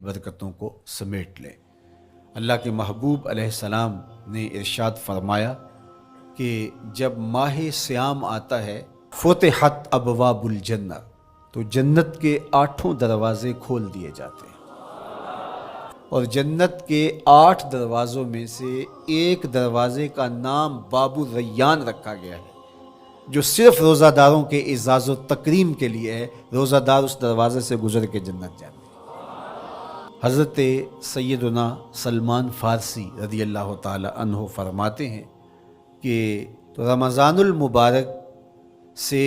برکتوں کو سمیٹ لیں۔ اللہ کے محبوب علیہ السلام نے ارشاد فرمایا کہ جب ماہ سیام آتا ہے فتحت ابواب الجنہ، تو جنت کے 8 دروازے کھول دیے جاتے ہیں، اور جنت کے 8 دروازوں میں سے ایک دروازے کا نام باب الریان رکھا گیا ہے، جو صرف روزہ داروں کے اعزاز و تکریم کے لیے ہے۔ روزہ دار اس دروازے سے گزر کے جنت جاتے ہیں۔ حضرت سیدنا سلمان فارسی رضی اللہ تعالی عنہ فرماتے ہیں کہ رمضان المبارک سے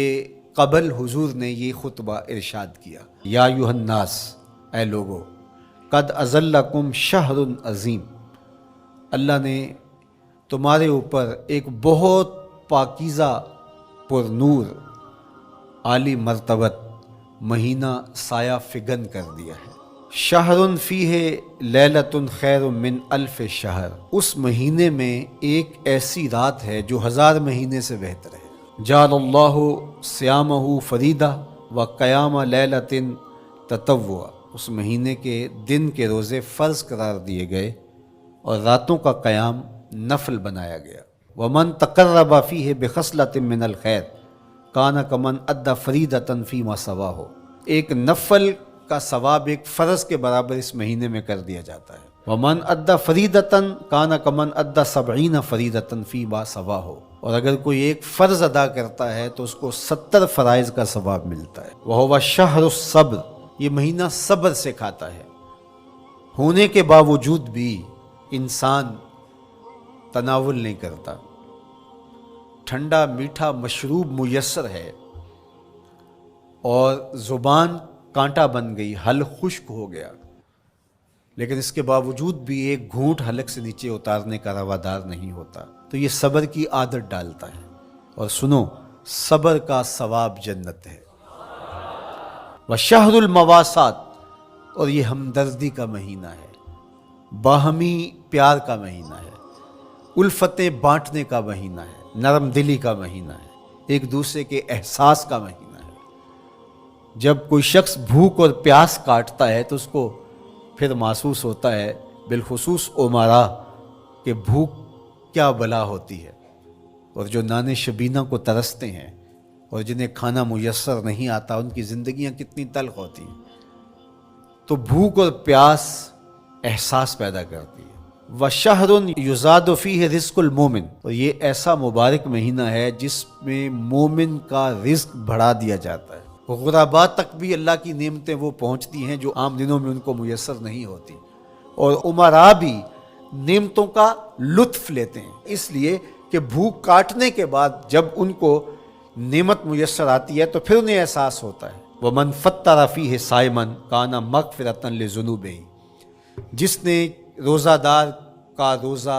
قبل حضور نے یہ خطبہ ارشاد کیا، یا ایھا الناس، اے لوگو، قد اظلکم شہر عظیم، اللہ نے تمہارے اوپر ایک بہت پاکیزہ، پر نور، عالی مرتبت مہینہ سایہ فگن کر دیا ہے۔ شہر فیہ لیلۃ خیر من الف شہر، اس مہینے میں ایک ایسی رات ہے جو 1000 مہینے سے بہتر ہے۔ جعل اللہ صیامہ فریدہ و قیام لیلۃ تطوع، اس مہینے کے دن کے روزے فرض قرار دیے گئے اور راتوں کا قیام نفل بنایا گیا۔ ومن تقرب فیہ بخصلۃ من الخیر کان کمن ادی فریدۃ فیما سواہ، ایک نفل کا ثواب ایک فرض کے برابر اس مہینے میں کر دیا جاتا ہے۔ ومن ادی فریدۃ کان کمن ادی 70 فریدۃ فیما سواہ، اور اگر کوئی ایک فرض ادا کرتا ہے تو اس کو 70 فرائض کا ثواب ملتا ہے۔ وہو شہر الصبر، یہ مہینہ صبر سے کھاتا ہے، ہونے کے باوجود بھی انسان تناول نہیں کرتا۔ ٹھنڈا میٹھا مشروب میسر ہے اور زبان کانٹا بن گئی، حلق خشک ہو گیا، لیکن اس کے باوجود بھی ایک گھونٹ حلق سے نیچے اتارنے کا روادار نہیں ہوتا، تو یہ صبر کی عادت ڈالتا ہے۔ اور سنو، صبر کا ثواب جنت ہے۔ وشہر المواسات، اور یہ ہمدردی کا مہینہ ہے، باہمی پیار کا مہینہ ہے، الفتیں بانٹنے کا مہینہ ہے، نرم دلی کا مہینہ ہے، ایک دوسرے کے احساس کا مہینہ ہے۔ جب کوئی شخص بھوک اور پیاس کاٹتا ہے تو اس کو پھر محسوس ہوتا ہے، بالخصوص امراء، کہ بھوک کیا بلا ہوتی ہے، اور جو نان شبینہ کو ترستے ہیں اور جنہیں کھانا میسر نہیں آتا ان کی زندگیاں کتنی تلخ ہوتی ہیں۔ تو بھوک اور پیاس احساس پیدا کرتی ہے۔ وَشَهْرٌ يُزَادُ فِيهِ رِزْقُ الْمُؤْمِنِ، اور یہ ایسا مبارک مہینہ ہے جس میں مومن کا رزق بڑھا دیا جاتا ہے۔ غرباء تک بھی اللہ کی نعمتیں وہ پہنچتی ہیں جو عام دنوں میں ان کو میسر نہیں ہوتی، اور امراء بھی نعمتوں کا لطف لیتے ہیں، اس لیے کہ بھوک کاٹنے کے بعد جب ان کو نعمت میسر آتی ہے تو پھر انہیں احساس ہوتا ہے۔ وَمَنْ فَطَّرَ فِيهِ صَائِمًا كَانَ مَغْفِرَةً لِذُنُوبِهِ، جس نے روزہ دار کا روزہ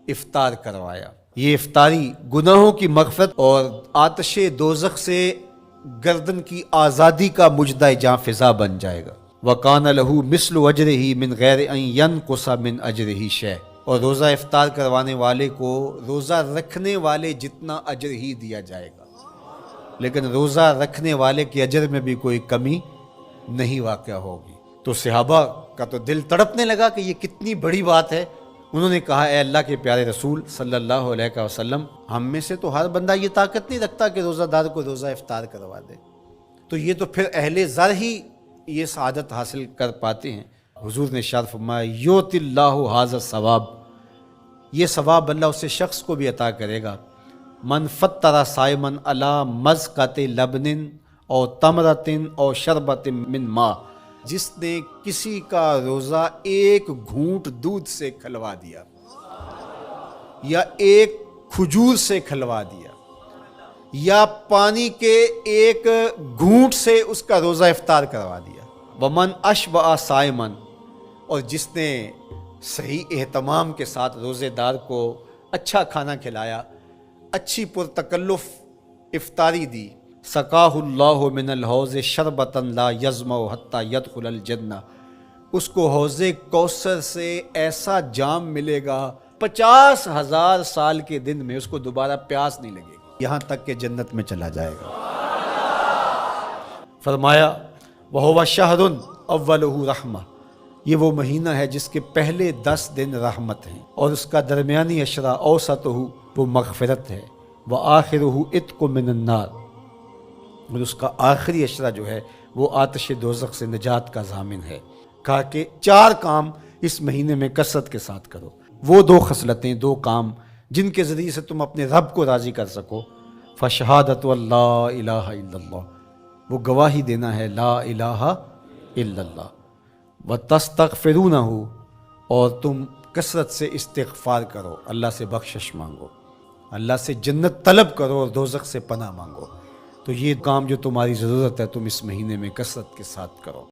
افطار کروایا، یہ افطاری گناہوں کی مغفرت اور آتش دوزخ سے گردن کی آزادی کا مجدہ جاں فضا بن جائے گا۔ وَقَانَ لَهُ مِثْلُ أَجْرِهِ مِنْ غَيْرِ أَنْ يَنْقُصَ مِنْ أَجْرِهِ شَيْءٌ، اور روزہ افطار کروانے والے کو روزہ رکھنے والے جتنا اجر ہی دیا جائے گا، لیکن روزہ رکھنے والے کے اجر میں بھی کوئی کمی نہیں واقع ہوگی۔ تو صحابہ کا تو دل تڑپنے لگا کہ یہ کتنی بڑی بات ہے۔ انہوں نے کہا، اے اللہ کے پیارے رسول صلی اللہ علیہ وسلم، ہم میں سے تو ہر بندہ یہ طاقت نہیں رکھتا کہ روزہ دار کو روزہ افطار کروا دے، تو یہ تو پھر اہل زر ہی یہ سعادت حاصل کر پاتے ہیں۔ حضور نے ارشاد فرمایا، یؤت اللہ ھذا الثواب، یہ ثواب اللہ اسے شخص کو بھی عطا کرے گا۔ من فطر صائما علی مزقۃ لبن او تمرۃ او شربۃ من ماء، جس نے کسی کا روزہ ایک گھونٹ دودھ سے کھلوا دیا یا ایک کھجور سے کھلوا دیا یا پانی کے ایک گھونٹ سے اس کا روزہ افطار کروا دیا۔ ومن اشبع صائما، اور جس نے صحیح اہتمام کے ساتھ روزے دار کو اچھا کھانا کھلایا، اچھی پرتکلف افطاری دی، سقاہ اللہ من الحوض شربۃ لا یظمأ حتی یدخل الجنہ، اس کو حوض کوثر سے ایسا جام ملے گا 50,000 سال کے دن میں اس کو دوبارہ پیاس نہیں لگے گی، یہاں تک کہ جنت میں چلا جائے گا۔ فرمایا وَهُوَ شَهْرٌ أَوَّلُهُ رَحْمَةٌ، یہ وہ مہینہ ہے جس کے پہلے 10 دن رحمت ہیں، اور اس کا درمیانی عشرہ اوسطہ وہ مغفرت ہے، وآخرہ عتق من النار، اور اس کا آخری عشرہ جو ہے وہ آتش دوزخ سے نجات کا ضامن ہے۔ کہا کہ 4 کام اس مہینے میں کثرت کے ساتھ کرو، وہ 2 خصلتیں، 2 کام جن کے ذریعے سے تم اپنے رب کو راضی کر سکو۔ فشہادت اللہ الہ الا اللہ، وہ گواہی دینا ہے لا الہ الا اللہ، وتستغفرونہ، اور تم کثرت سے استغفار کرو، اللہ سے بخشش مانگو، اللہ سے جنت طلب کرو اور دوزخ سے پناہ مانگو۔ تو یہ کام جو تمہاری ضرورت ہے تم اس مہینے میں کثرت کے ساتھ کرو۔